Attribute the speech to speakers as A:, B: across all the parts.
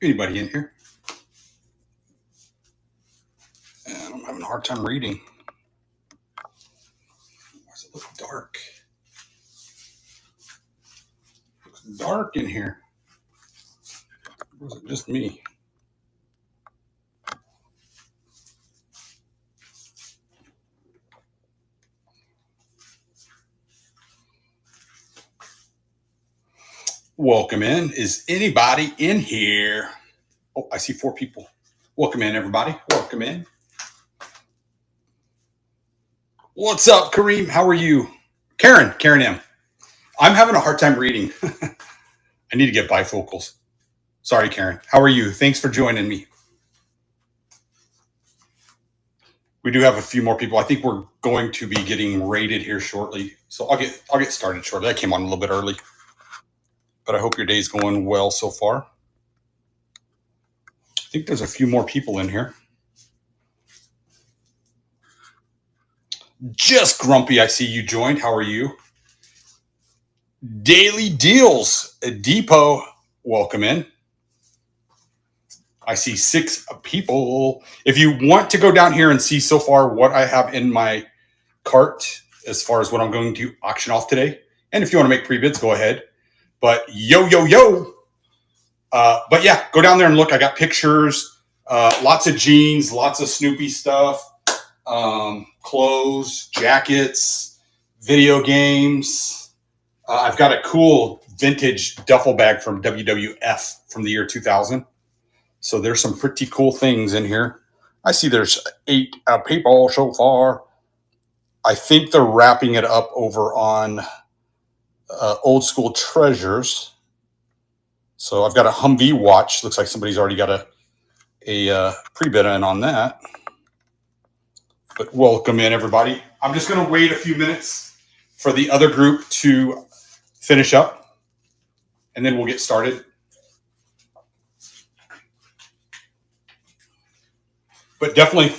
A: Anybody in here? And I'm having a hard time reading. Why does it look dark? It looks dark in here. Or is it just me? Welcome in. Is anybody in here? Oh, I see 4 people. Welcome in, everybody. Welcome in. What's up, Kareem? How are you? Karen M. I'm having a hard time reading. I need to get bifocals. Sorry, Karen. How are you? Thanks for joining me. We do have a few more people. I think we're going to be getting rated here shortly. So I'll get started shortly. I came on a little bit early. But I hope your day's going well so far. I think there's a few more people in here. Just Grumpy, I see you joined. How are you? Daily Deals, Depot, welcome in. I see 6 people. If you want to go down here and see so far what I have in my cart as far as what I'm going to auction off today, and if you want to make pre-bids, go ahead. But yo. But yeah, go down there and look. I got pictures, lots of jeans, lots of Snoopy stuff, clothes, jackets, video games. I've got a cool vintage duffel bag from WWF from the year 2000. So there's some pretty cool things in here. I see there's 8 people so far. I think they're wrapping it up over on Old School Treasures. So I've got a Humvee watch. Looks like somebody's already got a pre-bid in on that. But welcome in, everybody. I'm just going to wait a few minutes for the other group to finish up, and then we'll get started. But definitely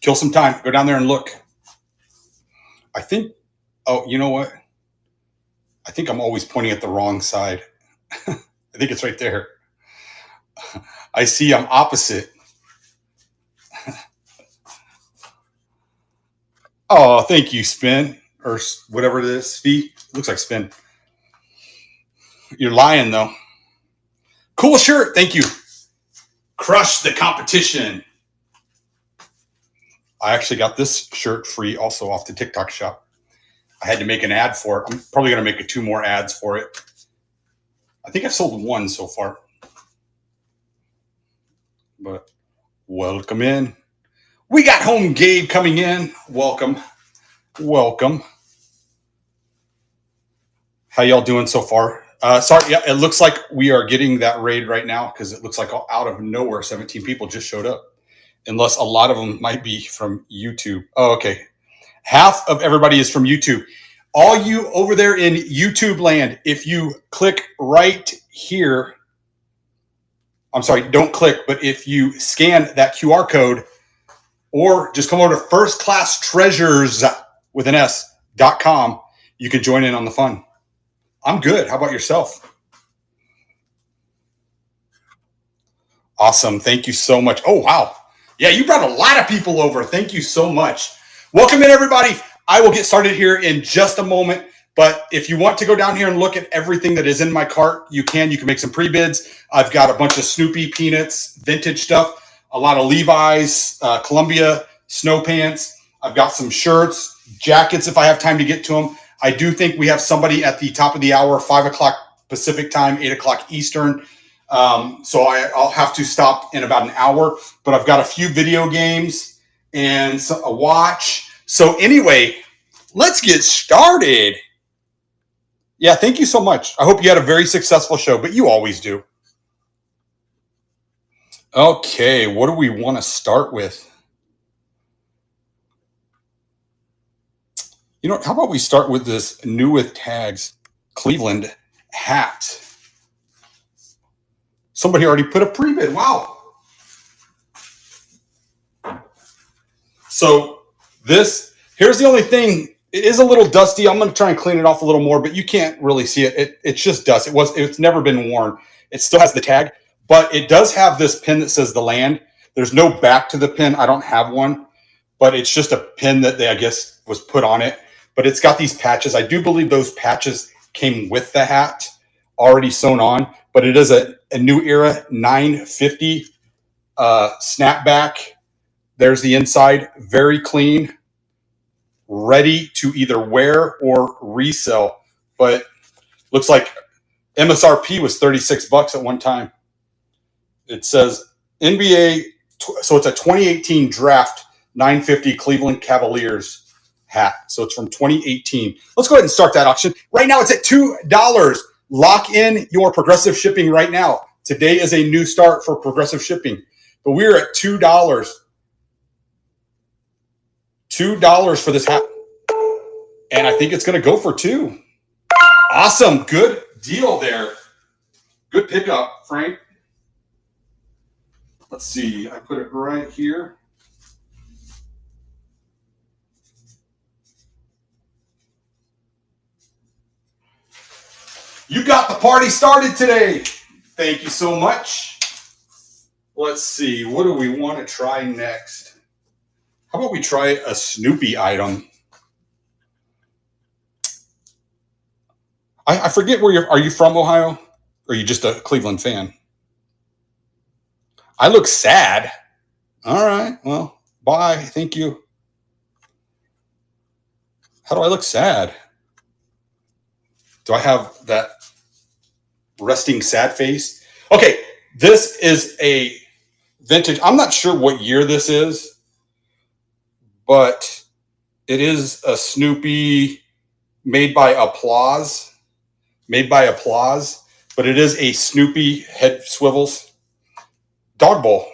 A: kill some time. Go down there and look. I think, oh, you know what? I think I'm always pointing at the wrong side. I think it's right there. I see I'm opposite. Oh, thank you, Spin, or whatever it is. Spee. Looks like Spin. You're lying, though. Cool shirt. Thank you. Crush the competition. I actually got this shirt free also off the TikTok shop. I had to make an ad for it. I'm probably going to make 2 more ads for it. I think I've sold 1 so far. But welcome in. We got Home Gabe coming in. Welcome. How y'all doing so far? Sorry, yeah, it looks like we are getting that raid right now because it looks like out of nowhere 17 people just showed up. Unless a lot of them might be from YouTube. Oh, okay. Half of everybody is from YouTube. All you over there in YouTube land, if you click right here, I'm sorry, don't click, but if you scan that QR code or just come over to firstclasstreasures with an S.com, you can join in on the fun. I'm good. How about yourself? Awesome. Thank you so much. Oh, wow. Yeah, you brought a lot of people over. Thank you so much. Welcome in, everybody. I will get started here in just a moment. But if you want to go down here and look at everything that is in my cart, you can. You can make some pre-bids. I've got a bunch of Snoopy, Peanuts, vintage stuff, a lot of Levi's, Columbia, snow pants. I've got some shirts, jackets if I have time to get to them. I do think we have somebody at the top of the hour, 5 o'clock Pacific time, 8 o'clock Eastern. So I'll have to stop in about an hour. But I've got a few video games and a watch. So anyway, let's get started. Yeah, thank you so much. I hope you had a very successful show, but you always do. Okay, what do we want to start with? You know, how about we start with this new with tags Cleveland hat? Somebody already put a pre-bid. Wow. So here's the only thing. It is a little dusty. I'm going to try and clean it off a little more, but you can't really see it. It's just dust. It's never been worn. It still has the tag, But it does have this pin that says the land. There's no back to the pin. I don't have one, but it's just a pin that I guess was put on it. But it's got these patches. I do believe those patches came with the hat already sewn on, but it is a New Era 950 snapback. There's the inside, very clean, ready to either wear or resell. But looks like MSRP was $36 at one time. It says NBA, so it's a 2018 draft 950 Cleveland Cavaliers hat. So it's from 2018. Let's go ahead and start that auction. Right now it's at $2. Lock in your progressive shipping right now. Today is a new start for progressive shipping, but we're at $2. $2 for this hat. And I think it's going to go for $2. Awesome. Good deal there. Good pickup, Frank. Let's see. I put it right here. You got the party started today. Thank you so much. Let's see. What do we want to try next? How about we try a Snoopy item? I forget where are you from, Ohio? Or are you just a Cleveland fan? I look sad. All right. Well, bye. Thank you. How do I look sad? Do I have that resting sad face? Okay. This is a vintage. I'm not sure what year this is, but it is a Snoopy made by Applause. But it is a Snoopy head swivels dog bowl.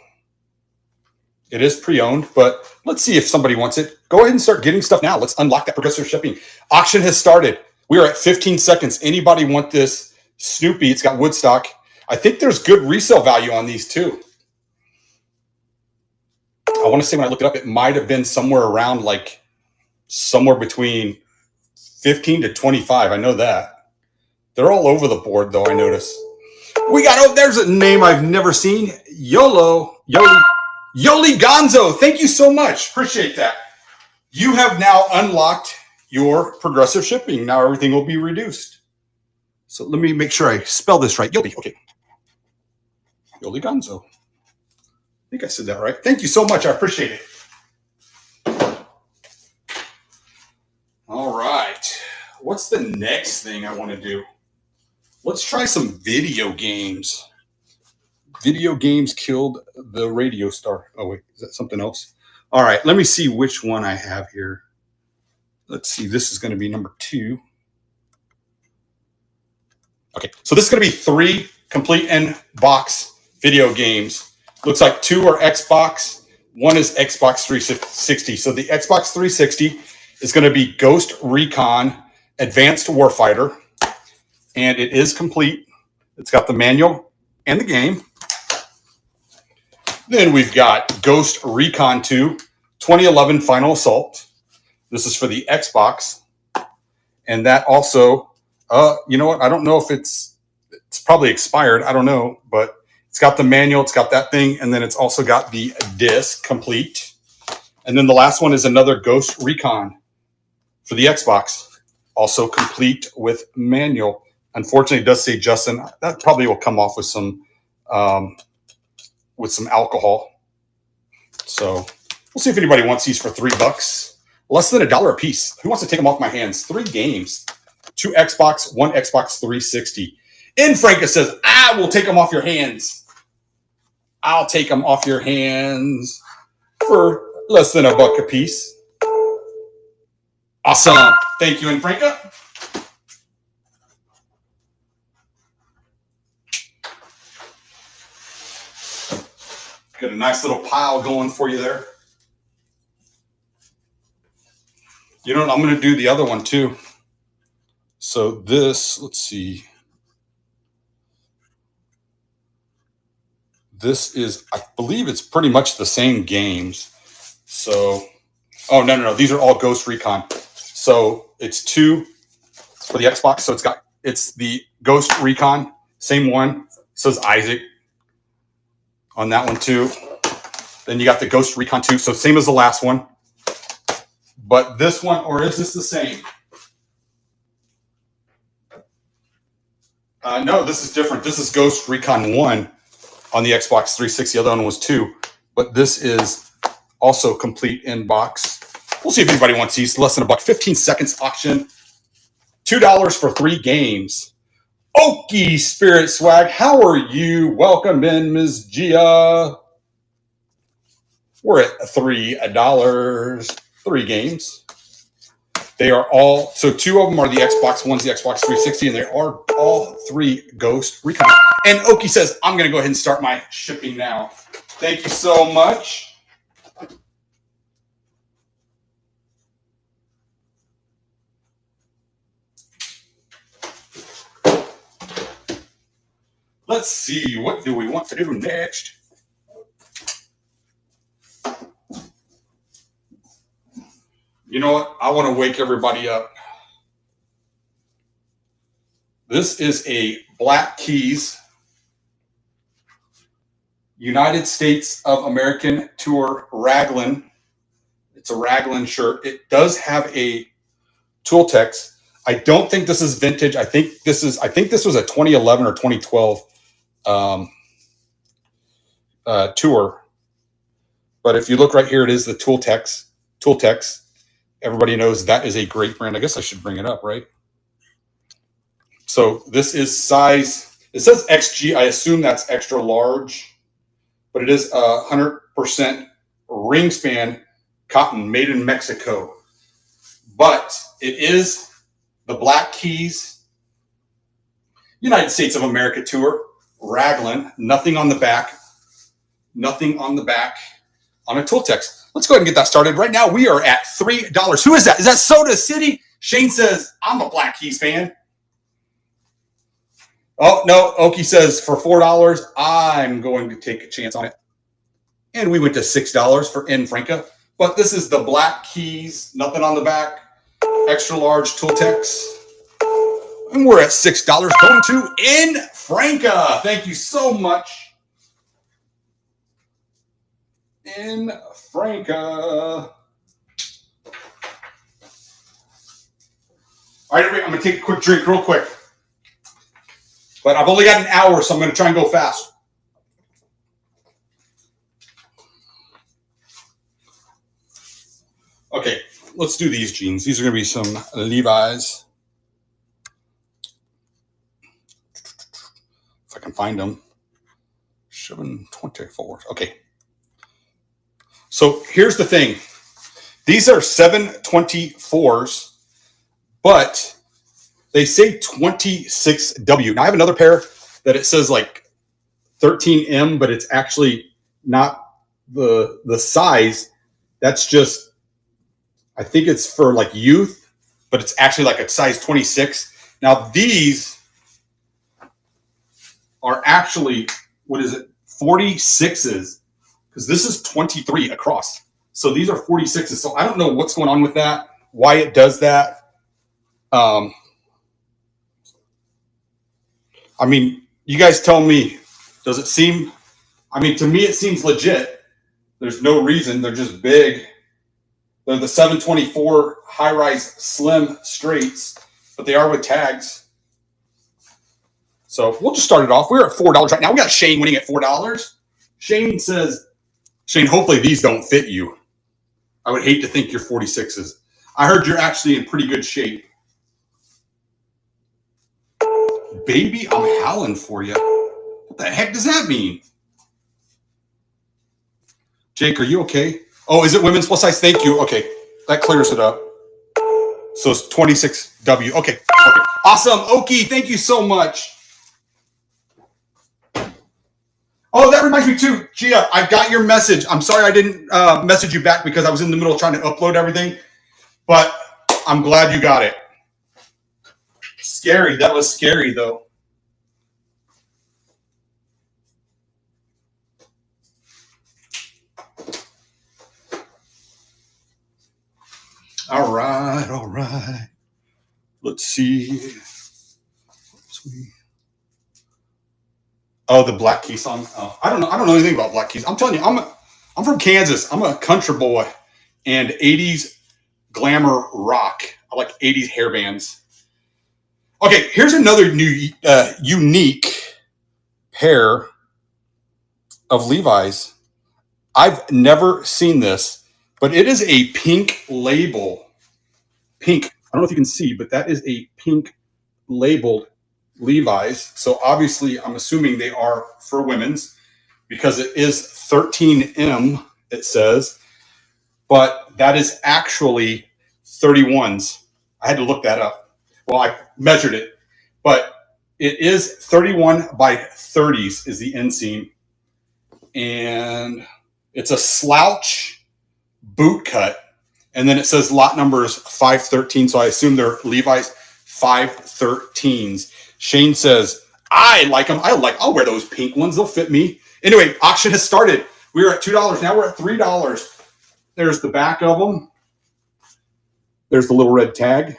A: It is pre-owned, but let's see if somebody wants it. Go ahead and start getting stuff now. Let's unlock that progressive shipping. Auction has started. We are at 15 seconds. Anybody want this Snoopy? It's got Woodstock. I think there's good resale value on these too. I want to say when I looked it up, it might have been somewhere around somewhere between 15 to 25. I know that. They're all over the board, though, I notice. We got, there's a name I've never seen. Yoli Gonzo. Thank you so much. Appreciate that. You have now unlocked your progressive shipping. Now everything will be reduced. So let me make sure I spell this right. Yoli, okay. Yoli Gonzo. I think I said that right. Thank you so much. I appreciate it. All right. What's the next thing I want to do? Let's try some video games. Video games killed the radio star. Oh, wait. Is that something else? All right. Let me see which one I have here. Let's see. This is going to be number 2. Okay. So this is going to be 3 complete in box video games. Looks like 2 are Xbox. 1 is Xbox 360. So the Xbox 360 is going to be Ghost Recon Advanced Warfighter. And it is complete. It's got the manual and the game. Then we've got Ghost Recon 2, 2011 Final Assault. This is for the Xbox. And that also, you know what? I don't know if it's probably expired. I don't know. But it's got the manual. It's got that thing. And then it's also got the disc complete. And then the last one is another Ghost Recon for the Xbox. Also complete with manual. Unfortunately, it does say Justin. That probably will come off with some alcohol. So we'll see if anybody wants these for $3. Less than $1 a piece. Who wants to take them off my hands? 3 games. 2 Xbox, 1 Xbox 360. And Franca says, I will take them off your hands. I'll take them off your hands for less than $1 a piece. Awesome. Thank you, Franca. Got a nice little pile going for you there. You know what? I'm going to do the other one too. So this, let's see. This is, I believe it's pretty much the same games. So, oh, no. These are all Ghost Recon. So it's 2 for the Xbox. So it's the Ghost Recon, same one. It says Isaac. on that one too. Then you got the Ghost Recon 2. So same as the last one. But this one, or is this the same? No, this is different. This is Ghost Recon 1 on the Xbox 360. The other one was 2. But this is also complete in box. We'll see if anybody wants these. Less than $1. 15 seconds auction. $2 for 3 games. Okie Spirit Swag, how are you? Welcome in, Ms. Gia. We're at $3. 3 games. They are all, so 2 of them are the Xbox, one's the Xbox 360, and they are all 3 Ghost Recon. And Okie says, I'm going to go ahead and start my shipping now. Thank you so much. Let's see, what do we want to do next? You know what? I want to wake everybody up. This is a Black Keys United States of American Tour Raglan. It's a Raglan shirt. It does have a tool text. I don't think this is vintage. I think this was a 2011 or 2012 tour. But if you look right here, it is the tool text. Everybody knows that is a great brand. I guess I should bring it up, right? So this is size, it says XG. I assume that's extra large, but it is 100% ring span cotton made in Mexico. But it is the Black Keys United States of America Tour Raglan. Nothing on the back. Nothing on the back on a tool text. Let's go ahead and get that started. Right now, we are at $3. Who is that? Is that Soda City? Shane says, I'm a Black Keys fan. Oh, no. Okie says, for $4, I'm going to take a chance on it. And we went to $6 for N Franca. But this is the Black Keys. Nothing on the back. Extra large tool text. And we're at $6 going to N Franca. Thank you so much. In Franca. All right, everybody, I'm going to take a quick drink real quick. But I've only got an hour, so I'm going to try and go fast. Okay, let's do these jeans. These are going to be some Levi's. If I can find them. 724. Okay. So here's the thing. These are 724s, but they say 26W. Now I have another pair that it says like 13M, but it's actually not the size. That's just, I think it's for like youth, but it's actually like a size 26. Now these are actually, what is it? 46s. Because this is 23 across. So these are 46s. So I don't know what's going on with that, why it does that. I mean, you guys tell me, does it seem, I mean, to me, it seems legit. There's no reason. They're just big. They're the 724 high-rise slim straights, but they are with tags. So we'll just start it off. We're at $4 right now. We got Shane winning at $4. Shane says, Shane, hopefully these don't fit you. I would hate to think you're 46s. I heard you're actually in pretty good shape. Baby, I'm howling for you. What the heck does that mean? Jake, are you okay? Oh, is it women's plus size? Thank you. Okay, that clears it up. So it's 26W. Okay. Awesome. Okie, thank you so much. Oh, that reminds me too, Gia, I got your message. I'm sorry I didn't message you back because I was in the middle of trying to upload everything, but I'm glad you got it. Scary. That was scary, though. All right. Let's see. Oh, the Black Keys song. Oh, I don't know. I don't know anything about Black Keys. I'm telling you, I'm from Kansas. I'm a country boy and 80s glamour rock. I like 80s hair bands. Okay, here's another new unique pair of Levi's. I've never seen this, but it is a pink label. Pink. I don't know if you can see, but that is a pink labeled Levi's. So obviously, I'm assuming they are for women's because it is 13M, it says, but that is actually 31s. I had to look that up. Well, I measured it, but it is 31 by 30s is the inseam. And it's a slouch boot cut. And then it says lot number is 513. So I assume they're Levi's 513s. Shane says, I like them. I'll wear those pink ones. They'll fit me. Anyway, auction has started. We were at $2. Now we're at $3. There's the back of them. There's the little red tag.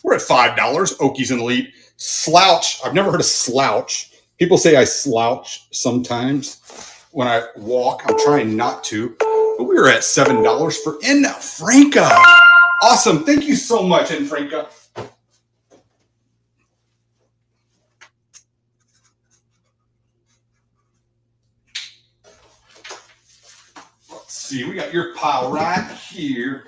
A: We're at $5. Okies in the lead. Slouch. I've never heard of slouch. People say I slouch sometimes when I walk. I'm trying not to. But we were at $7 for N. Franca. Awesome. Thank you so much, N. Franca. Let's see. We got your pile right here.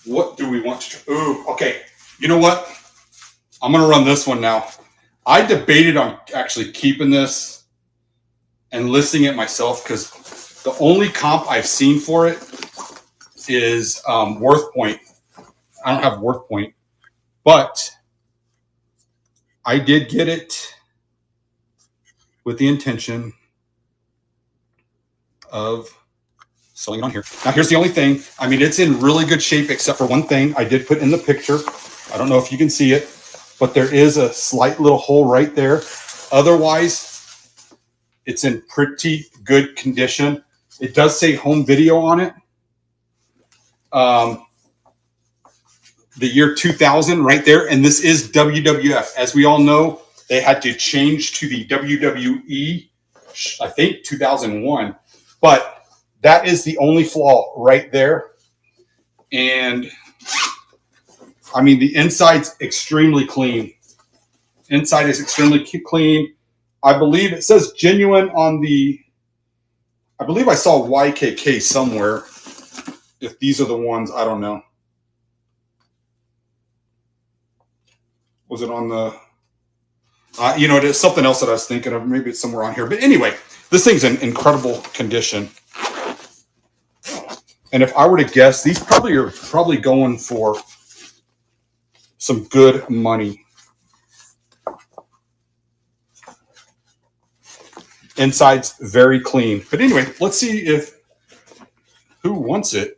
A: What do we want to try? Ooh, okay. You know what? I'm going to run this one now. I debated on actually keeping this and listing it myself because the only comp I've seen for it is Worth Point. I don't have Worth Point, but I did get it with the intention of selling it on here. Now, here's the only thing. I mean, it's in really good shape except for one thing I did put in the picture. I don't know if you can see it, but there is a slight little hole right there. Otherwise, it's in pretty good condition. It does say home video on it. The year 2000 right there. And this is WWF. As we all know, they had to change to the WWE, I think 2001. But that is the only flaw right there. And I mean, the inside's extremely clean. Inside is extremely clean. I believe it says genuine on the, I believe I saw YKK somewhere. If these are the ones, I don't know. Was it on the, you know, it's something else that I was thinking of. Maybe it's somewhere on here. But anyway, this thing's in incredible condition. And if I were to guess, these probably are going for some good money. Inside's very clean. But anyway, let's see if who wants it.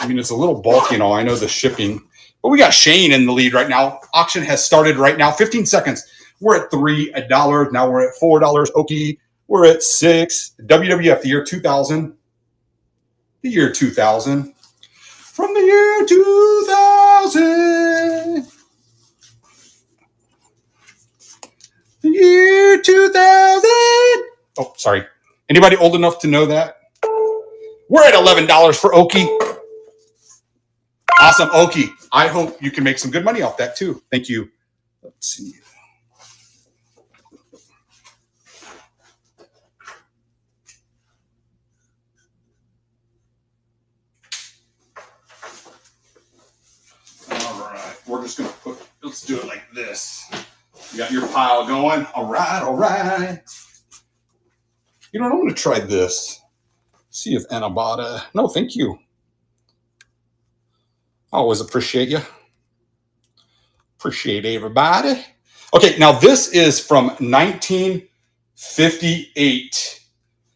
A: I mean, it's a little bulky and all. I know the shipping. But we got Shane in the lead right now. Auction has started right now. 15 seconds. We're at $3. Now we're at $4. Okie. We're at $6. WWF, the year 2000. The year 2000. From the year 2000. The year 2000. Oh, sorry. Anybody old enough to know that? We're at $11 for Okie. Awesome, Okie. I hope you can make some good money off that too. Thank you. Let's see. All right. We're just going to let's do it like this. You got your pile going. All right, all right. You know what? I'm going to try this. See if Anabata. No, thank you. I always appreciate you. Appreciate everybody. Okay, now this is from 1958.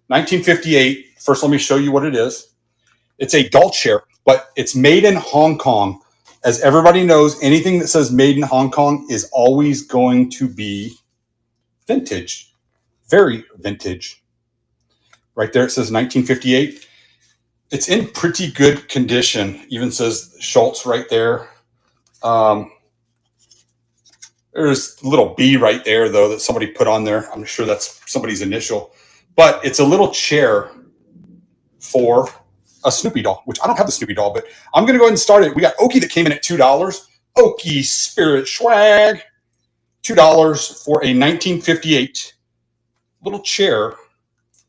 A: 1958. First, let me show you what it is. It's a adult share, but it's made in Hong Kong. As everybody knows, anything that says made in Hong Kong is always going to be vintage. Very vintage. Right there, it says 1958. It's in pretty good condition. Even says Schultz right there. Um, there's a little B right there, though, that somebody put on there. I'm sure that's somebody's initial. But it's a little chair for a Snoopy doll, which I don't have the Snoopy doll, but I'm going to go ahead and start it. We got Okie that came in at $2. Okie Spirit Swag, $2 for a 1958 little chair. I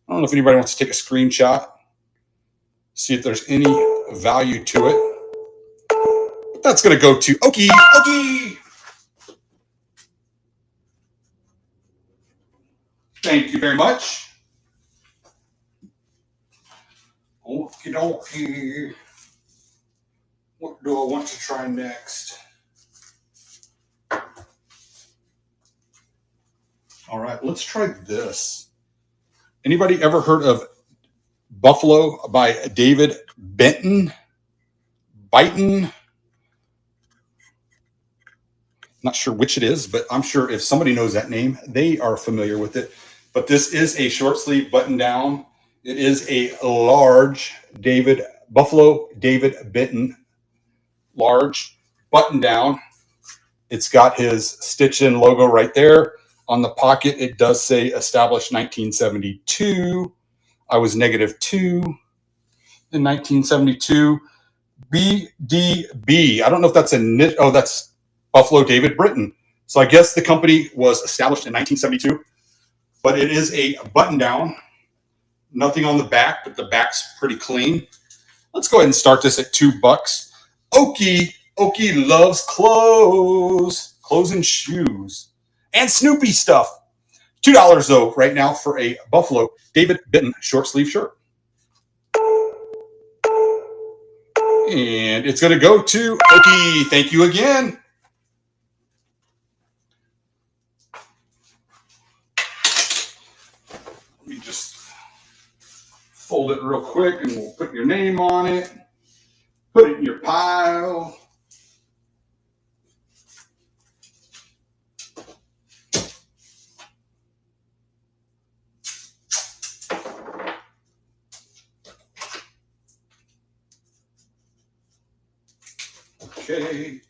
A: don't know if anybody wants to take a screenshot, see if there's any value to it. But that's going to go to Okie. Okie! Thank you very much. Okie dokie. What do I want to try next? All right, let's try this. Anybody ever heard of Buffalo by David Benton? Byton? Not sure which it is, but I'm sure if somebody knows that name, they are familiar with it. But this is a short sleeve button down. It is a large Buffalo David Benton large button down. It's got his stitched in logo right there. On the pocket, it does say established 1972. I was -2 in 1972. BDB. I don't know if that's that's Buffalo David Britton. So I guess the company was established in 1972, but it is a button down. Nothing on the back, but the back's pretty clean. Let's go ahead and start this at $2. Okie loves clothes and shoes, and Snoopy stuff. $2 though right now for a Buffalo David Benton short sleeve shirt. And it's going to go to Okie. Thank you again. Let me just fold it real quick and we'll put your name on it. Put it in your pile. Okay,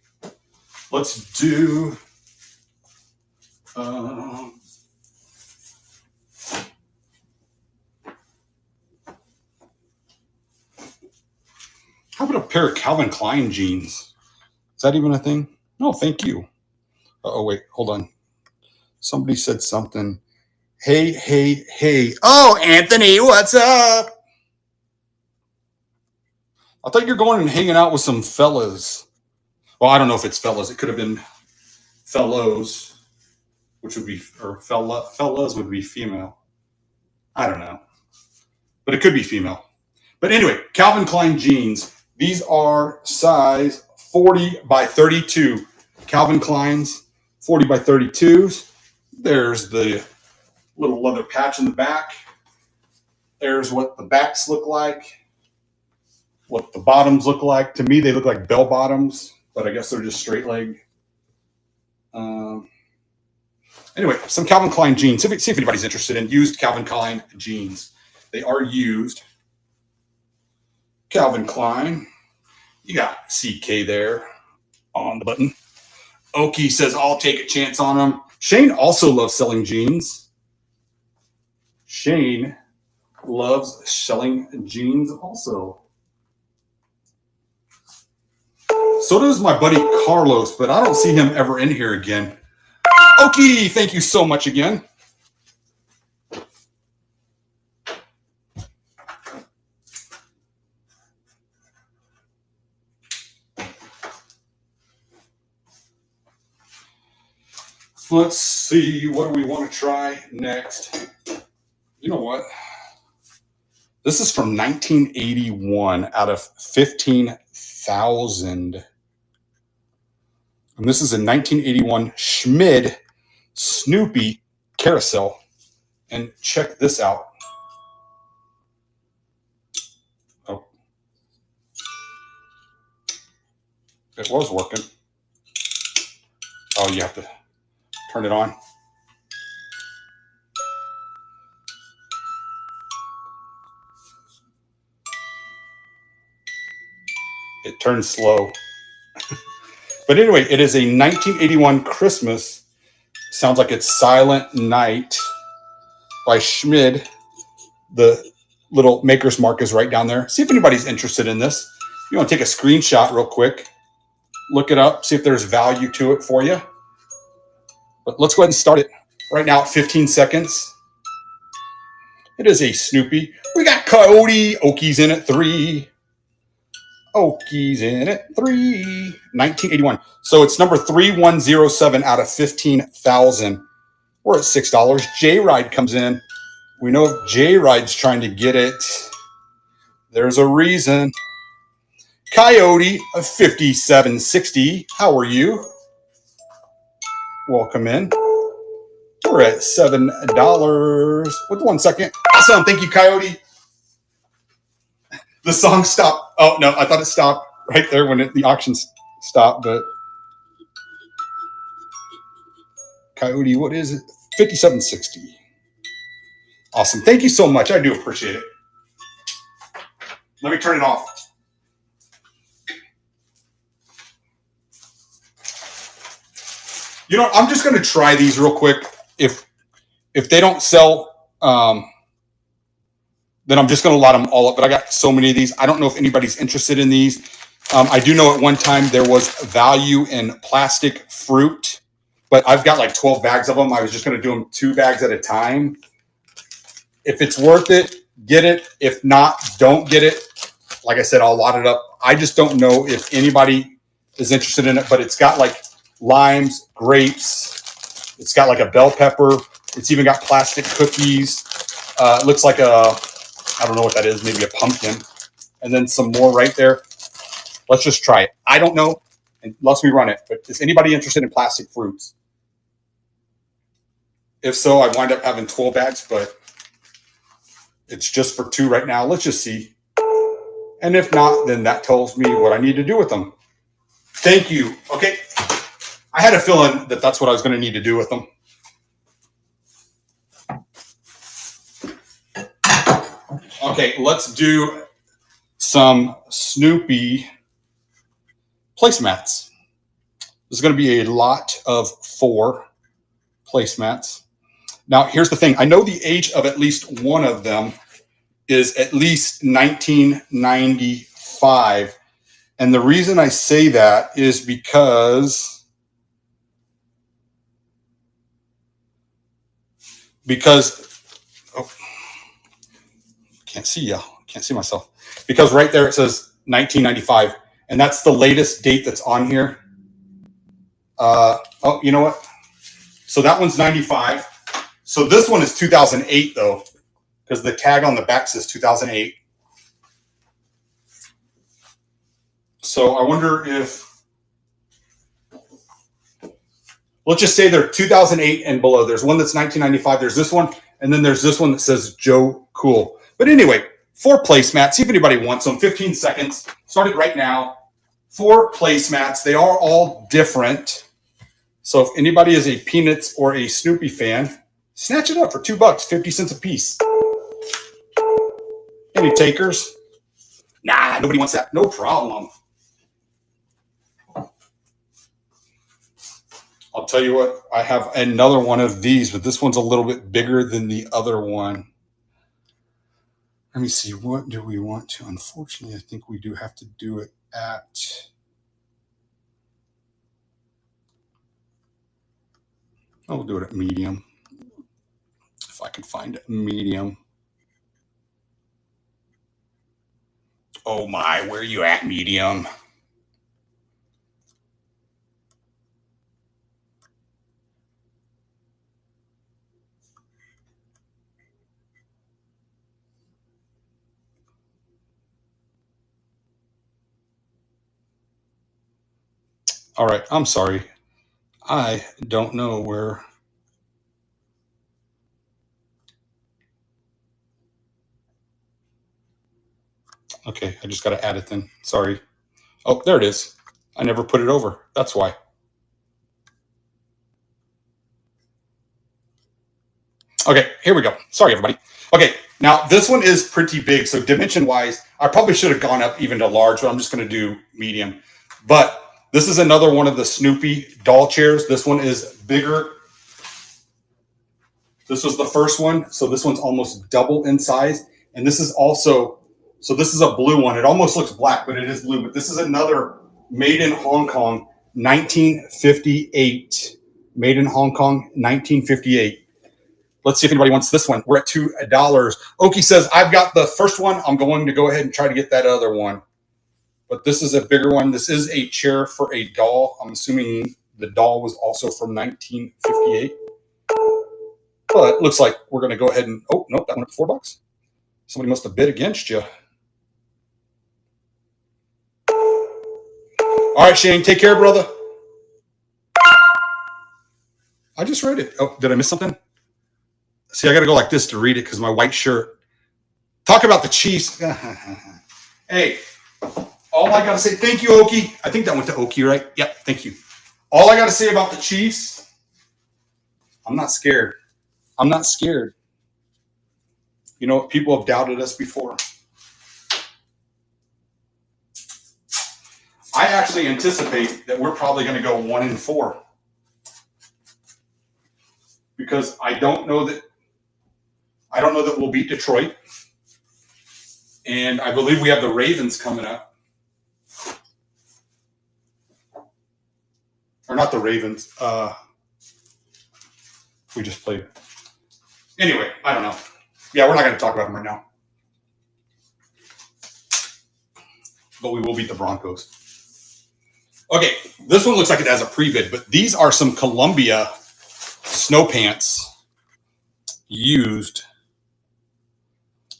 A: let's do how about a pair of Calvin Klein jeans? Is that even a thing? No, thank you. Oh, wait, hold on. Somebody said something. Hey. Oh, Anthony, what's up? I thought you're going and hanging out with some fellas. Well, I don't know if it's fellas. It could have been fellows, which would be, or fellas would be female. I don't know. But it could be female. But anyway, Calvin Klein jeans. These are size 40 by 32. Calvin Klein's 40 by 32s. There's the little leather patch in the back. There's what the backs look like. What the bottoms look like. To me, they look like bell bottoms, but I guess they're just straight leg. Anyway, some Calvin Klein jeans. See if anybody's interested in used Calvin Klein jeans. They are used. Calvin Klein. You got CK there on the button. Okie says, I'll take a chance on them. Shane also loves selling jeans. Shane loves selling jeans also. So does my buddy Carlos, but I don't see him ever in here again. Okie, thank you so much again. Let's see, what do we want to try next? You know what? This is from 1981 out of 15,000. And this is a 1981 Schmid Snoopy carousel. And check this out. Oh. It was working. Oh, you have to turn it on. It turns slow. But anyway, it is a 1981 Christmas. Sounds like it's Silent Night by Schmid. The little maker's mark is right down there. See if anybody's interested in this. You want to take a screenshot real quick. Look it up. See if there's value to it for you. But let's go ahead and start it right now at 15 seconds. It is a Snoopy. We got Coyote. Okies in it. 3. Okies in it. 3. 1981. So it's number 3107 out of 15,000. We're at $6. J-Ride comes in. We know if J-Ride's trying to get it, there's a reason. Coyote of 5760. How are you? Welcome in. We're at $7. With 1 second. Awesome. Thank you, Coyote. The song stopped. Oh, no. I thought it stopped right there when the auction stopped. But Coyote, what is it? 5760. Awesome. Thank you so much. I do appreciate it. Let me turn it off. You know, I'm just going to try these real quick. If they don't sell, then I'm just going to lot them all up. But I got so many of these. I don't know if anybody's interested in these. I do know at one time there was value in plastic fruit, but I've got like 12 bags of them. I was just going to do them 2 bags at a time. If it's worth it, get it. If not, don't get it. Like I said, I'll lot it up. I just don't know if anybody is interested in it, but it's got like limes, grapes. It's got like a bell pepper. It's even got plastic cookies. It looks like I don't know what that is, maybe a pumpkin. And then some more right there. Let's just try it. I don't know unless we run it, but is anybody interested in plastic fruits? If so, I wind up having 12 bags, but it's just for 2 right now. Let's just see. And if not, then that tells me what I need to do with them. Thank you. Okay. I had a feeling that that's what I was going to need to do with them. Okay, let's do some Snoopy placemats. There's going to be a lot of 4 placemats. Now, here's the thing. I know the age of at least one of them is at least 1995. And the reason I say that is because oh, can't see you. Can't see myself. Because right there it says 1995. And that's the latest date that's on here. Oh, you know what? So that one's 95. So this one is 2008, though, because the tag on the back says 2008. So I wonder if, let's just say they're 2008 and below. There's one that's 1995. There's this one. And then there's this one that says Joe Cool. But anyway, 4 placemats. See if anybody wants them. 15 seconds. Started right now. 4 placemats. They are all different. So if anybody is a Peanuts or a Snoopy fan, snatch it up for $2, 50 cents a piece. Any takers? Nah, nobody wants that. No problem. I'll tell you what, I have another one of these, but this one's a little bit bigger than the other one. Let me see, what do we want to? Unfortunately, I think we do have to do it at... I'll do it at medium. If I can find it, medium. Oh my, where are you at, medium? All right, I'm sorry. I don't know where. Okay, I just got to add it then. Sorry. Oh, there it is. I never put it over. That's why. Okay, here we go. Sorry, everybody. Okay, Now, this one is pretty big. So dimension-wise, I probably should have gone up even to large, but I'm just going to do medium. But this is another one of the Snoopy doll chairs. This one is bigger. This was the first one. So this one's almost double in size. And this is also, so this is a blue one. It almost looks black, but it is blue. But this is another made in Hong Kong, 1958. Made in Hong Kong, 1958. Let's see if anybody wants this one. We're at $2. Oki says, I've got the first one. I'm going to go ahead and try to get that other one. But this is a bigger one. This is a chair for a doll. I'm assuming the doll was also from 1958. But it looks like we're going to go ahead and, oh, no, that one at $4. Somebody must have bid against you. All right, Shane, take care, brother. I just read it. Oh, did I miss something? See, I got to go like this to read it because my white shirt. Talk about the Chiefs. Hey, all I got to say, thank you, Oki. I think that went to Oki, right? Yep, thank you. All I got to say about the Chiefs, I'm not scared. I'm not scared. You know, people have doubted us before. I actually anticipate that we're probably going to go 1-4. Because I don't know that we'll beat Detroit. And I believe we have the Ravens coming up. Or not the Ravens. We just played. Anyway, I don't know. Yeah, we're not going to talk about them right now. But we will beat the Broncos. Okay, this one looks like it has a pre-bid, but these are some Columbia snow pants used.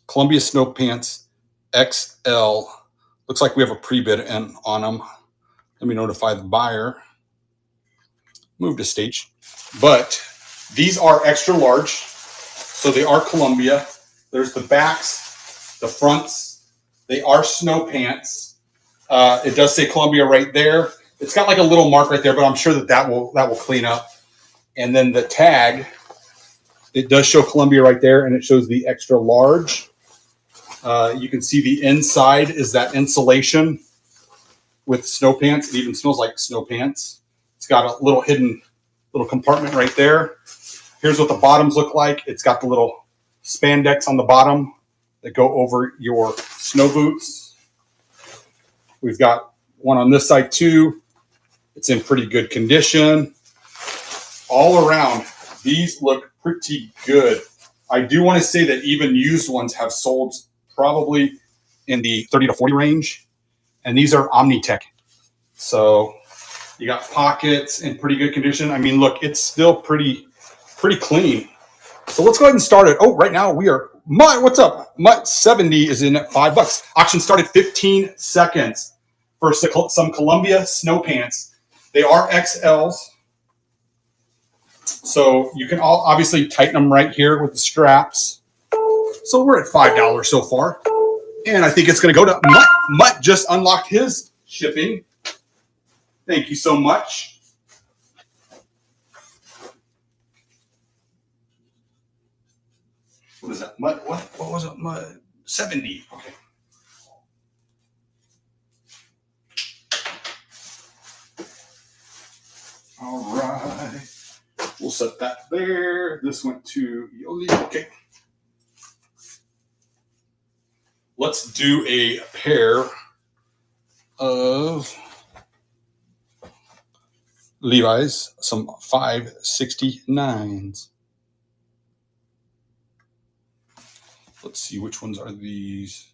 A: Columbia snow pants XL. Looks like we have a pre-bid on them. Let me notify the buyer. Move to stage. But these are extra large. So they are Columbia. There's the backs, the fronts. They are snow pants. It does say Columbia right there. It's got like a little mark right there, but I'm sure that will clean up. And then the tag, it does show Columbia right there, and it shows the extra large. You can see the inside is that insulation with snow pants. It even smells like snow pants. It's got a little hidden little compartment right there. Here's what the bottoms look like. It's got the little spandex on the bottom that go over your snow boots. We've got one on this side too. It's in pretty good condition. All around, these look pretty good. I do want to say that even used ones have sold probably in the 30 to 40 range. And these are Omnitech. So you got pockets in pretty good condition. I mean, look, it's still pretty clean. So let's go ahead and start it. Oh, right now we are, what's up? Mutt 70 is in at $5. Auction started 15 seconds for some Columbia snow pants. They are XLs. So you can all obviously tighten them right here with the straps. So we're at $5 so far. And I think it's going to go to Mutt. Mutt just unlocked his shipping. Thank you so much. What is that? Mutt, what was it? Mutt 70. Okay. All right. We'll set that there. This went to Yoli. Okay. Let's do a pair of Levi's, some 569s. Let's see, which ones are these?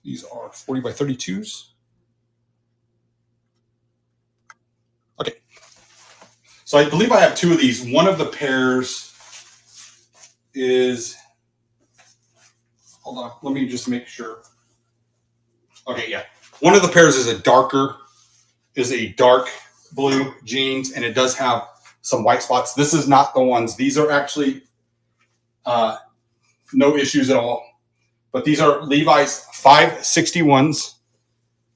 A: These are 40 by 32s. Okay. So I believe I have two of these. One of the pairs is, hold on, let me just make sure. Okay, yeah. One of the pairs is a dark blue jeans, and it does have some white spots. This is not the ones. These are actually no issues at all. But these are Levi's 561s,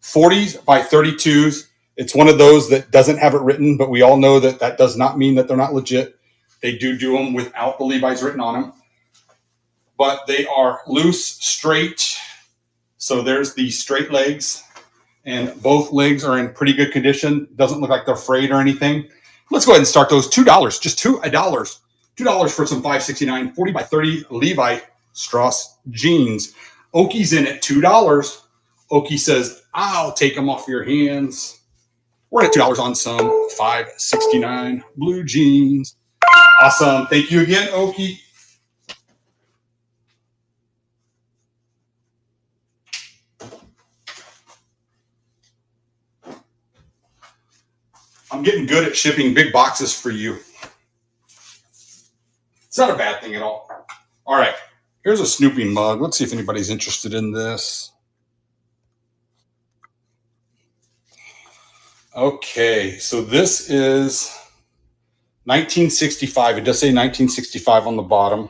A: 40s by 32s. It's one of those that doesn't have it written, but we all know that that does not mean that they're not legit. They do them without the Levi's written on them. but they are loose, straight. So there's the straight legs, and both legs are in pretty good condition. Doesn't look like they're frayed or anything. Let's go ahead and start those. $2, just $2. $2 for some 569 40 by 30 Levi Strauss jeans. Oki's in at $2. Oki says, I'll take them off your hands. We're at $2 on some 569 blue jeans. Awesome. Thank you again, Oki. I'm getting good at shipping big boxes for you. It's not a bad thing at all. All right. Here's a Snoopy mug. Let's see if anybody's interested in this. Okay. So this is 1965. It does say 1965 on the bottom.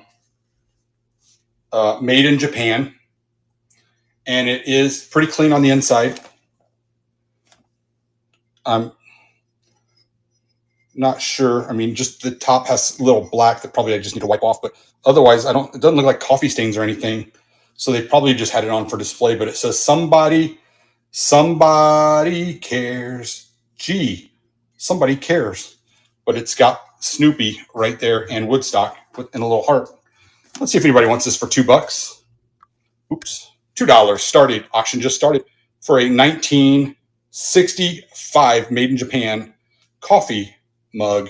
A: Made in Japan. And it is pretty clean on the inside. I'm not sure. I mean, just the top has a little black that probably I just need to wipe off. But otherwise, it doesn't look like coffee stains or anything. So they probably just had it on for display. But it says somebody cares. Gee, somebody cares. But it's got Snoopy right there and Woodstock in a little heart. Let's see if anybody wants this for $2. Oops, $2 started. Auction just started for a 1965 made in Japan coffee mug.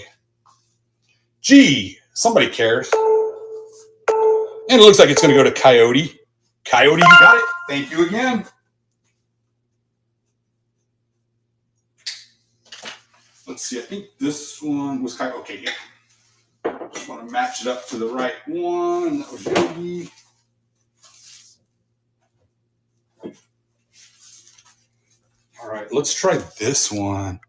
A: Gee, somebody cares. And it looks like it's going to go to Coyote. Coyote, you got it. Thank you again. Let's see. I think this one was Coyote. Okay, yeah. Just want to match it up to the right one. That was Yogi. All right, let's try this one.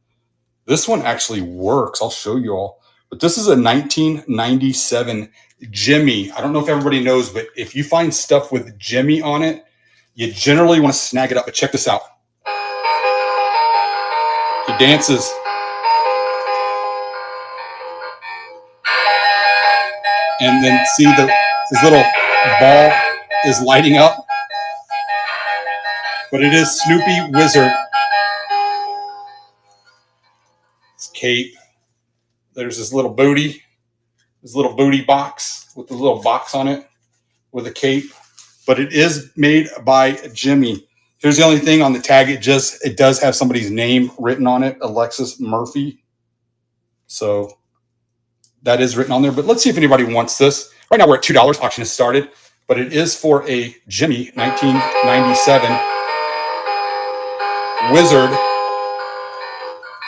A: This one actually works. I'll show you all. But this is a 1997 Jimmy. I don't know if everybody knows, but if you find stuff with Jimmy on it, you generally want to snag it up. But check this out. He dances. And then see his little ball is lighting up. But it is Snoopy Wizard. It's cape. There's this little booty box with the little box on it with a cape. But it is made by Jimmy. Here's the only thing on the tag. It does have somebody's name written on it, Alexis Murphy. So that is written on there. But let's see if anybody wants this. Right now we're at $2. Auction has started. But it is for a Jimmy 1997 Wizard.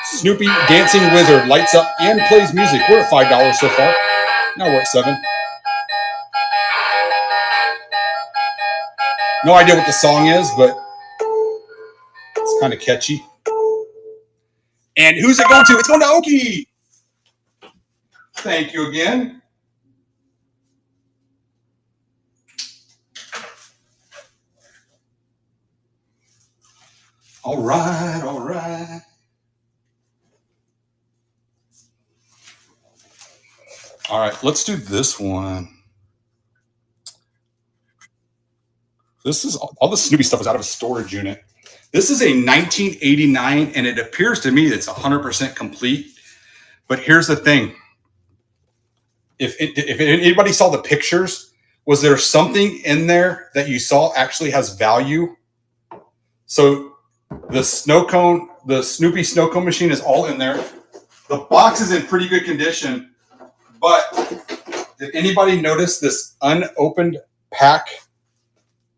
A: Snoopy Dancing Wizard lights up and plays music. We're at $5 so far. Now we're at $7. No idea what the song is, but it's kind of catchy. And who's it going to? It's going to Oki. Thank you again. All right, all right. All right, let's do this one. This is all the Snoopy stuff is out of a storage unit. This is a 1989, and it appears to me that's 100% complete. But here's the thing. If anybody saw the pictures, was there something in there that you saw actually has value? So the snow cone, the Snoopy snow cone machine is all in there. The box is in pretty good condition. But did anybody notice this unopened pack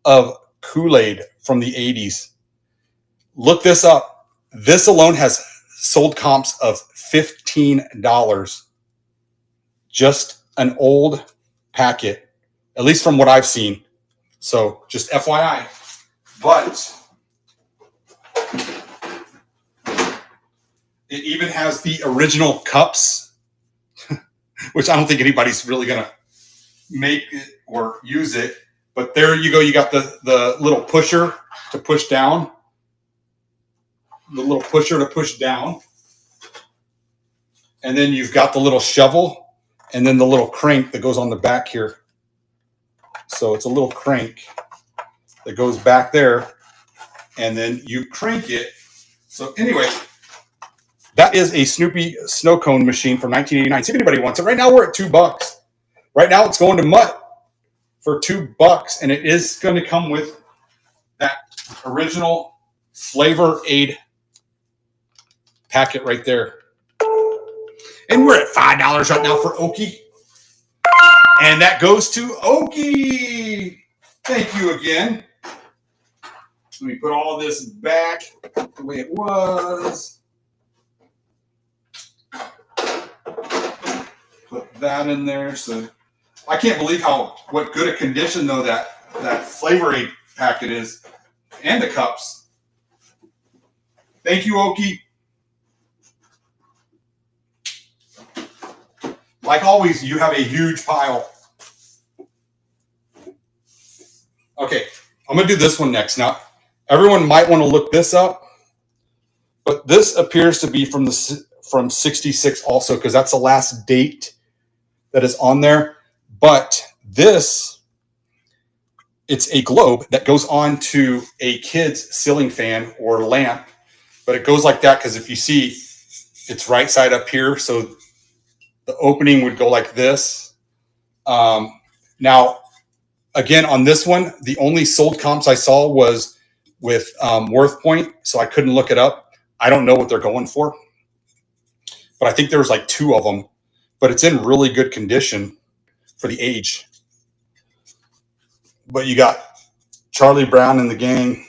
A: of Kool-Aid from the 80s? Look this up. This alone has sold comps of $15. Just an old packet, at least from what I've seen. So just FYI. But it even has the original cups, which I don't think anybody's really going to make it or use it. But there you go. You got the little pusher to push down. The little pusher to push down. And then you've got the little shovel and then the little crank that goes on the back here. So it's a little crank that goes back there, and then you crank it. So anyway, that is a Snoopy snow cone machine from 1989. See if anybody wants it. Right now we're at $2. Right now it's going to Mutt for $2, and it is going to come with that original Flavor Aid packet right there. And we're at $5 right now for Okie. And that goes to Okie. Thank you again. Let me put all this back the way it was. Put that in there. So I can't believe what good a condition though that Flavor Aid packet is, and the cups. Thank you, Okie. Like always, you have a huge pile. Okay, I'm going to do this one next. Now, everyone might want to look this up, but this appears to be from 66 also, because that's the last date that is on there. But this, it's a globe that goes on to a kid's ceiling fan or lamp, but it goes like that because if you see, it's right side up here, so the opening would go like this. Now, again, on this one, the only sold comps I saw was with Worth Point, so I couldn't look it up. I don't know what they're going for, but I think there was like 2 of them, but it's in really good condition for the age. But you got Charlie Brown and the gang.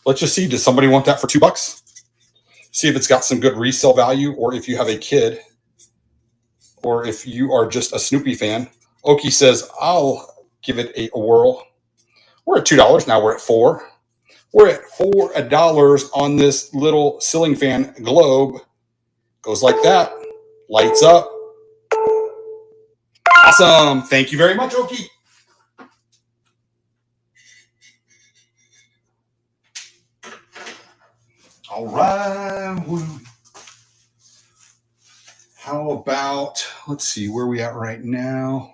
A: Let's just see, does somebody want that for $2? See if it's got some good resale value, or if you have a kid, or if you are just a Snoopy fan. Okie says, I'll give it a whirl. We're at $2 now. We're at $4. We're at $4 on this little ceiling fan globe. Goes like that. Lights up. Awesome. Thank you very much, Okie. All right. How about, let's see, where are we at right now?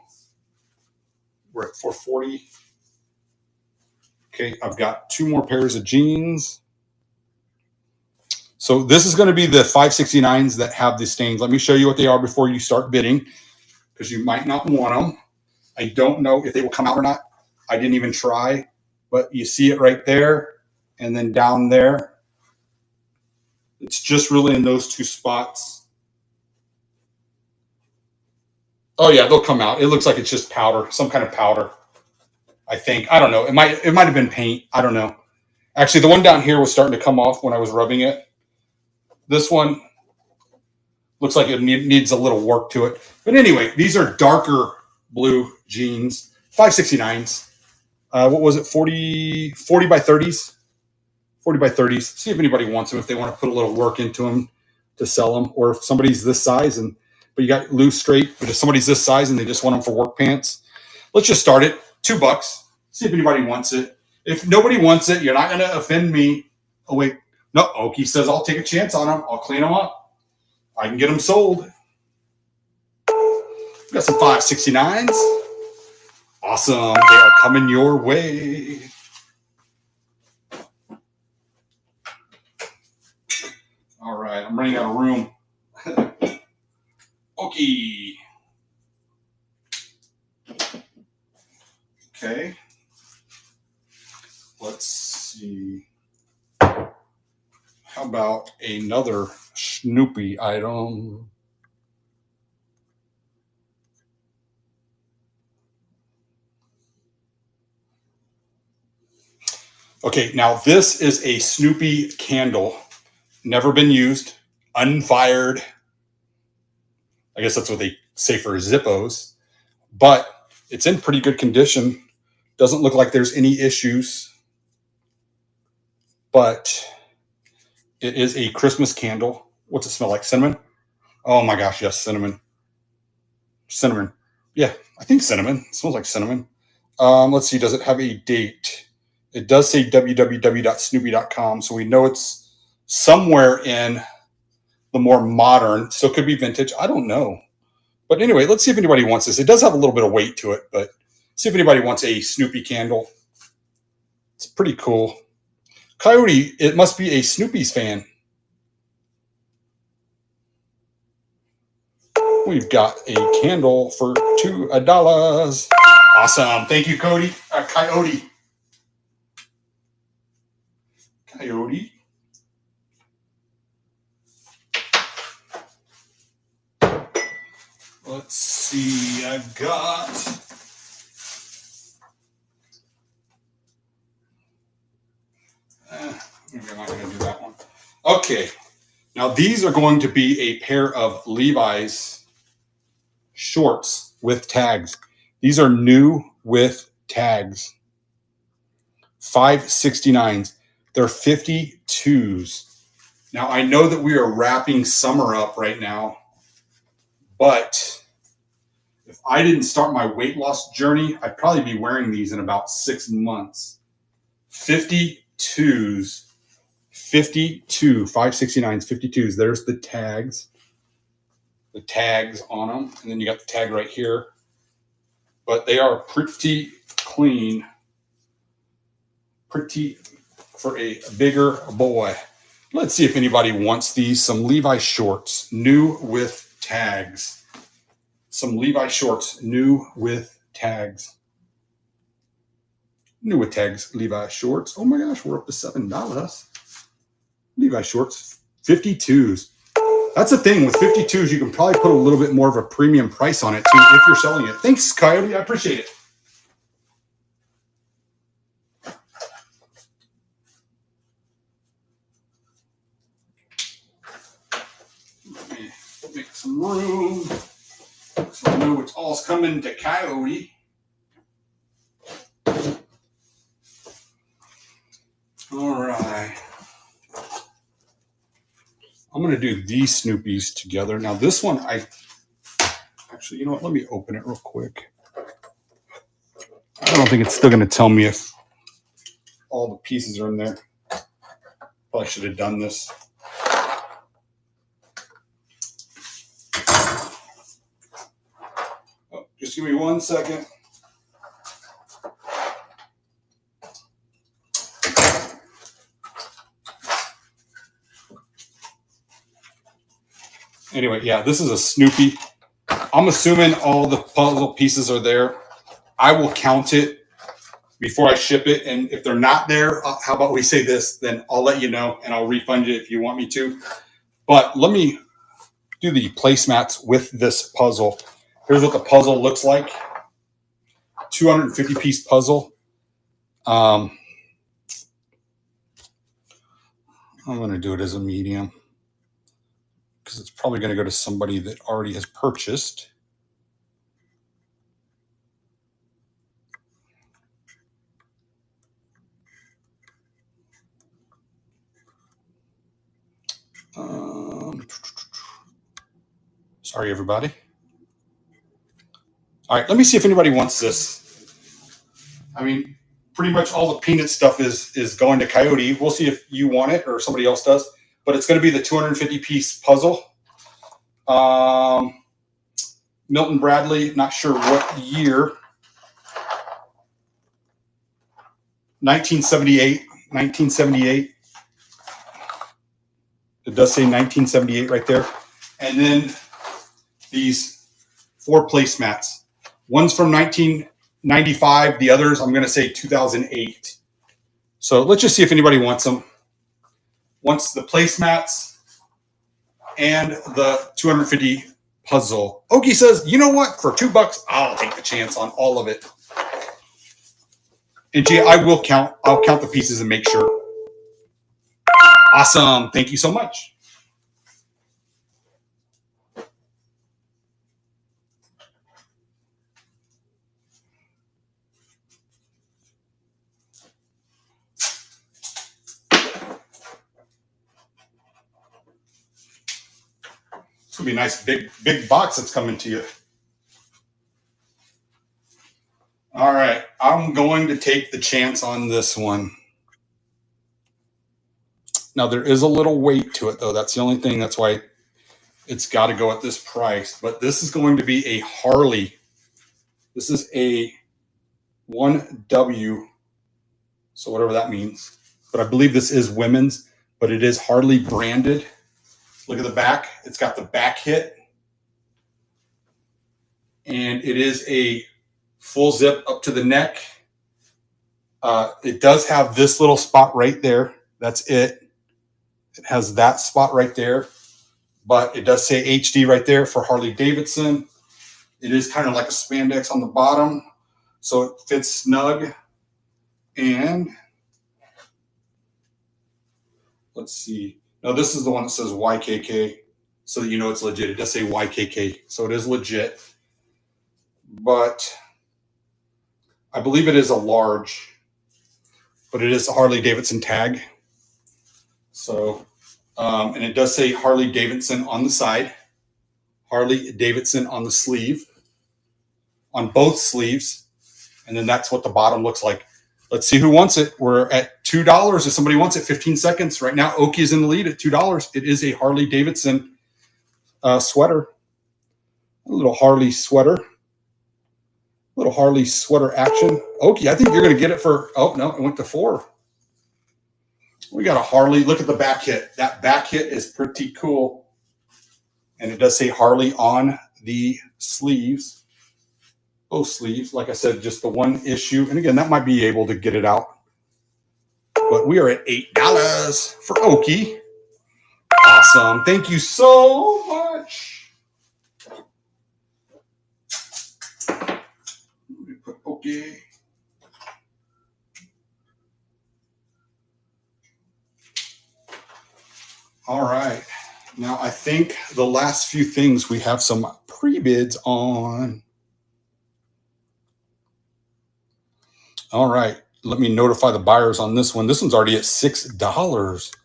A: We're at 440. Okay, I've got 2 more pairs of jeans. So this is going to be the 569s that have the stains. Let me show you what they are before you start bidding, because you might not want them. I don't know if they will come out or not. I didn't even try, but you see it right there, and then down there. It's just really in those 2 spots. Oh yeah, they'll come out. It looks like it's just powder, some kind of powder. I think. I don't know. It might have been paint. I don't know. Actually, the one down here was starting to come off when I was rubbing it. This one looks like it needs a little work to it. But anyway, these are darker blue jeans, 569s. What was it? 40 by 30s. 40 by 30s. See if anybody wants them, if they want to put a little work into them to sell them, or if somebody's this size but you got loose straight, but if somebody's this size and they just want them for work pants, let's just start it. $2. See if anybody wants it. If nobody wants it, you're not going to offend me. Oh, wait. No, Okie says I'll take a chance on them. I'll clean them up. I can get them sold. We got some 569s. Awesome. They are coming your way. All right. I'm running out of room. Okie. Okay. Let's see. How about another Snoopy item? Okay, now this is a Snoopy candle. Never been used, unfired. I guess that's what they say for Zippos. But it's in pretty good condition. Doesn't look like there's any issues. But it is a Christmas candle. What's it smell like? Cinnamon? Oh my gosh, yes, cinnamon. Cinnamon. Yeah, I think cinnamon. It smells like cinnamon. Let's see, does it have a date? It does say www.snoopy.com, so we know it's somewhere in the more modern. So it could be vintage. I don't know. But anyway, let's see if anybody wants this. It does have a little bit of weight to it, but see if anybody wants a Snoopy candle. It's pretty cool. Coyote, it must be a Snoopy's fan. We've got a candle for $2. Awesome. Thank you, Coyote. Coyote. Let's see. I've got... maybe I'm not going to do that one. Okay. Now, these are going to be a pair of Levi's shorts with tags. These are new with tags. 569s. They're 52s. Now, I know that we are wrapping summer up right now, but if I didn't start my weight loss journey, I'd probably be wearing these in about 6 months. 52s. 52, 569s, 52s. There's the tags. The tags on them. And then you got the tag right here. But they are pretty clean. Pretty for a bigger boy. Let's see if anybody wants these. Some Levi shorts, new with tags. Some Levi shorts, new with tags. New with tags, Levi shorts. Oh my gosh, we're up to $7. Levi shorts, 52s. That's the thing with 52s. You can probably put a little bit more of a premium price on it too if you're selling it. Thanks, Coyote. I appreciate it. Let me make some room so I know what's all's coming to Coyote. All right. I'm going to do these Snoopies together. Now, this one, actually, you know what? Let me open it real quick. I don't think it's still going to tell me if all the pieces are in there. Probably should have done this. Oh, just give me 1 second. Anyway, yeah, this is a Snoopy. I'm assuming all the puzzle pieces are there. I will count it before I ship it. And if they're not there, how about we say this? Then I'll let you know and I'll refund you if you want me to. But let me do the placemats with this puzzle. Here's what the puzzle looks like. 250-piece puzzle. I'm going to do it as a medium, because it's probably going to go to somebody that already has purchased. Sorry, everybody. All right, let me see if anybody wants this. I mean, pretty much all the peanut stuff is going to Coyote. We'll see if you want it or somebody else does. But it's going to be the 250-piece puzzle. Milton Bradley, not sure what year. 1978. 1978. It does say 1978 right there. And then these 4 placemats. One's from 1995. The others, I'm going to say 2008. So let's just see if anybody wants them. Wants the placemats and the 250 puzzle. Okie says, you know what? For $2, I'll take the chance on all of it. And Gia, I'll count the pieces and make sure. Awesome. Thank you so much. It's going to be a nice big box that's coming to you. All right. I'm going to take the chance on this one. Now, there is a little weight to it, though. That's the only thing. That's why it's got to go at this price. But this is going to be a Harley. This is a 1W, so whatever that means. But I believe this is women's, but it is Harley branded. Look at the back. It's got the back hit. And it is a full zip up to the neck. It does have this little spot right there. That's it. It has that spot right there. But it does say HD right there for Harley Davidson. It is kind of like a spandex on the bottom, so it fits snug. And let's see. No, this is the one that says YKK, so that you know it's legit. It does say YKK, so it is legit. But I believe it is a large, but it is a Harley Davidson tag. So, and it does say Harley Davidson on the side, Harley Davidson on the sleeve, on both sleeves. And then that's what the bottom looks like. Let's see who wants it. We're at $2. If somebody wants it, 15 seconds. Right now, Okie is in the lead at $2. It is a Harley Davidson sweater. A little Harley sweater. Little Harley sweater action. Okie, I think you're going to get it for, oh, no, it went to $4. We got a Harley. Look at the back hit. That back hit is pretty cool. And it does say Harley on the sleeves. Both sleeves. Like I said, just the one issue. And again, that might be able to get it out. But we are at $8 for Okie. Awesome. Thank you so much. Let me put Okie. All right. Now, I think the last few things we have some pre-bids on. All right. Let me notify the buyers on this one. This one's already at $6.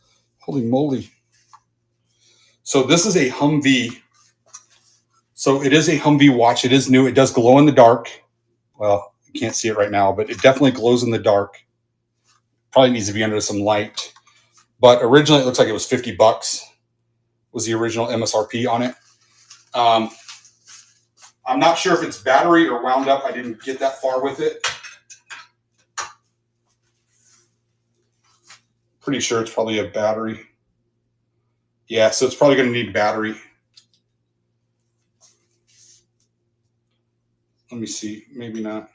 A: Holy moly. So this is a Humvee. So it is a Humvee watch. It is new. It does glow in the dark. Well, you can't see it right now, but it definitely glows in the dark. Probably needs to be under some light. But originally, it looks like it was $50 was the original MSRP on it. I'm not sure if it's battery or wound up. I didn't get that far with it. Pretty sure it's probably a battery. Yeah, so it's probably going to need battery. Let me see. Maybe not.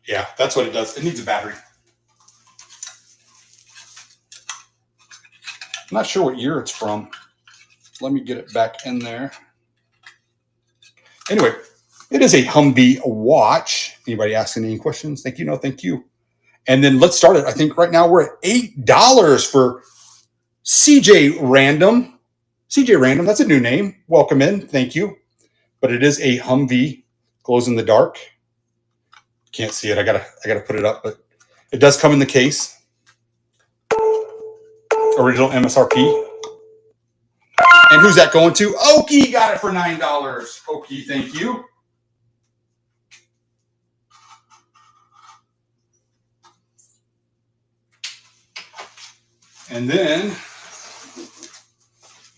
A: Yeah, that's what it does. It needs a battery. I'm not sure what year it's from. Let me get it back in there. Anyway, it is a Humvee watch. Anybody asking any questions? Thank you. No, thank you. And then let's start it. I think right now we're at $8 for CJ Random. CJ Random, that's a new name. Welcome in. Thank you. But it is a Humvee, glows in the dark. Can't see it. I gotta put it up, but it does come in the case. Original MSRP. And who's that going to? Okie got it for $9. Okie, thank you. And then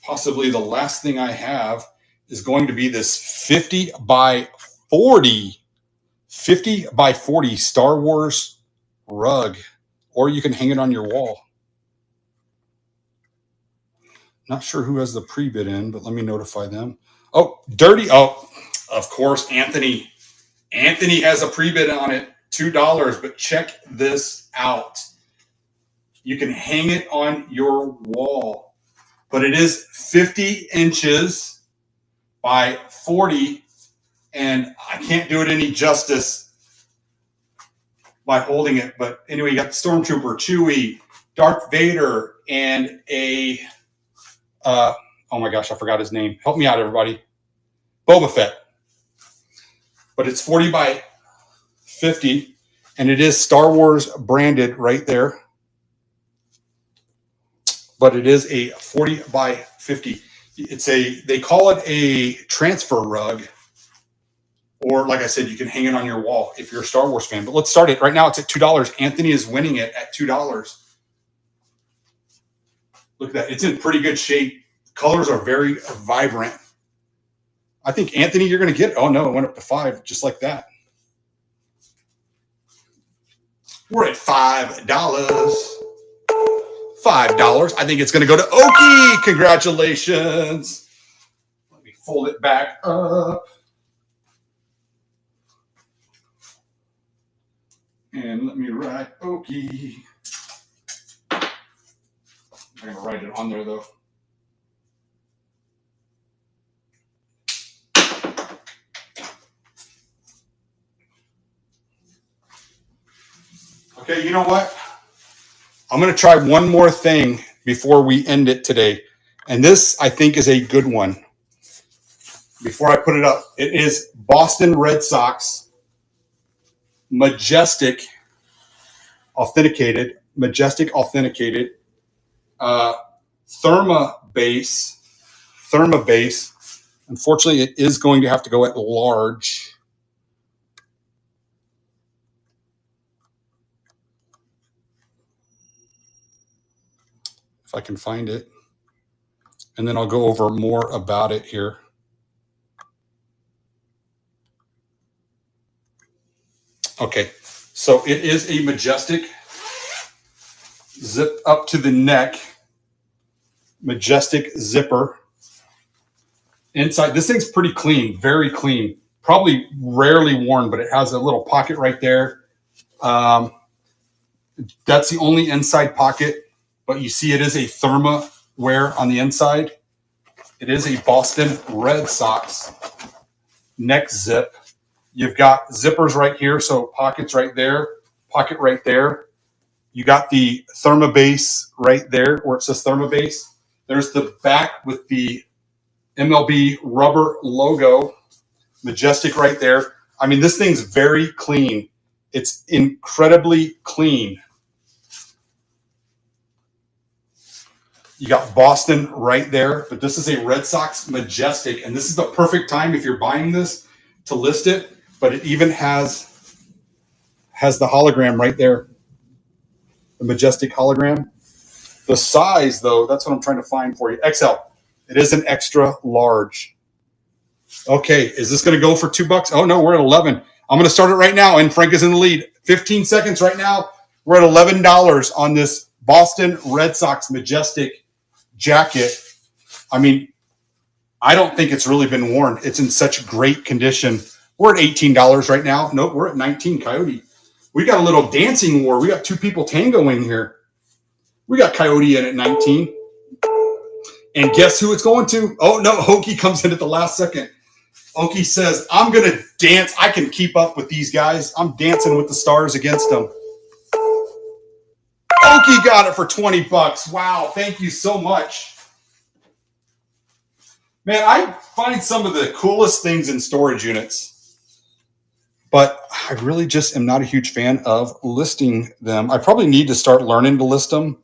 A: possibly the last thing I have is going to be this 50 by 40 Star Wars rug, or you can hang it on your wall. Not sure who has the pre-bid in, but let me notify them. Oh, Dirty. Oh, of course, Anthony. Anthony has a pre-bid on it, $2, but check this out. You can hang it on your wall, but it is 50 inches by 40, and I can't do it any justice by holding it. But anyway, you got the Stormtrooper, Chewie, Darth Vader, and a oh my gosh, I forgot his name. Help me out, everybody. Boba Fett. But it's 40 by 50, and it is Star Wars branded right there. But it is a 40 by 50. They call it a transfer rug, Or like I said, you can hang it on your wall if you're a Star Wars fan. But let's start it. Right now it's at $2. Anthony is winning it at $2. Look at that. It's in pretty good shape. Colors are very vibrant. I think, Anthony, you're going to get it. Oh, no, it went up to $5, just like that. We're at $5. $5. I think it's going to go to Okie. Congratulations. Let me fold it back up. And let me write Okie. I'm going to write it on there, though. Okay, you know what? I'm going to try one more thing before we end it today. And this, I think, is a good one. Before I put it up, it is Boston Red Sox Majestic Authenticated Therma base. Unfortunately, it is going to have to go at large. If I can find it. And then I'll go over more about it here. Okay, so it is a Majestic zip up to the neck. Majestic zipper. Inside, this thing's pretty clean, very clean. Probably rarely worn, but it has a little pocket right there. That's the only inside pocket, but you see it is a Therma wear on the inside. It is a Boston Red Sox neck zip. You've got zippers right here, so pockets right there, pocket right there. You got the Therma base right there where it says Therma base. There's the back with the MLB rubber logo, Majestic right there. I mean, this thing's very clean. It's incredibly clean. You got Boston right there, but this is a Red Sox Majestic, and this is the perfect time if you're buying this to list it. But it even has the hologram right there, the Majestic hologram. The size, though, that's what I'm trying to find for you. XL. It is an extra large. Okay, is this going to go for $2? Oh, no, we're at 11. I'm going to start it right now, and Frank is in the lead. 15 seconds right now. We're at $11 on this Boston Red Sox Majestic jacket. I mean, I don't think it's really been worn. It's in such great condition. We're at $18 right now. Nope, we're at 19, Coyote. We got a little dancing war. We got two people tangoing here. We got Coyote in at 19. And guess who it's going to? Oh, no, Hokie comes in at the last second. Hokie says, I'm going to dance. I can keep up with these guys. I'm dancing with the stars against them. Hokie got it for $20. Wow, thank you so much. Man, I find some of the coolest things in storage units. But I really just am not a huge fan of listing them. I probably need to start learning to list them.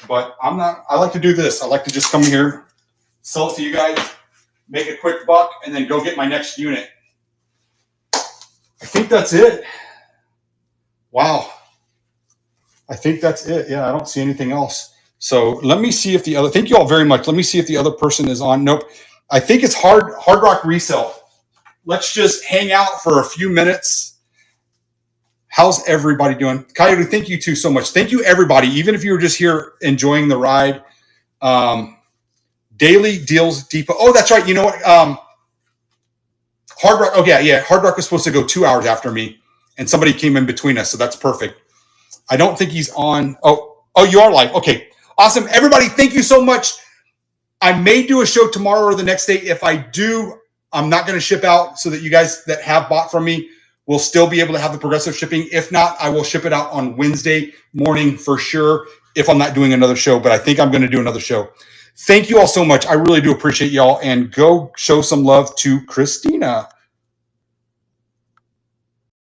A: But I'm not. I like to do this. I like to just come here, sell it to you guys, make a quick buck, and then go get my next unit. I think that's it. Wow. I think that's it. Yeah, I don't see anything else. So let me see if the other, thank you all very much. Let me see if the other person is on. Nope. I think it's Hard Rock Resale. Let's just hang out for a few minutes. How's everybody doing? Coyote, thank you too so much. Thank you, everybody. Even if you were just here enjoying the ride. Daily Deals Depot. Oh, that's right. You know what? Hard Rock. Okay, yeah. Hard Rock was supposed to go 2 hours after me, and somebody came in between us, so that's perfect. I don't think he's on. Oh, you are live. Okay, awesome. Everybody, thank you so much. I may do a show tomorrow or the next day. If I do, I'm not going to ship out so that you guys that have bought from me will still be able to have the progressive shipping. If not, I will ship it out on Wednesday morning for sure if I'm not doing another show, but I think I'm going to do another show. Thank you all so much. I really do appreciate y'all, and go show some love to Christina.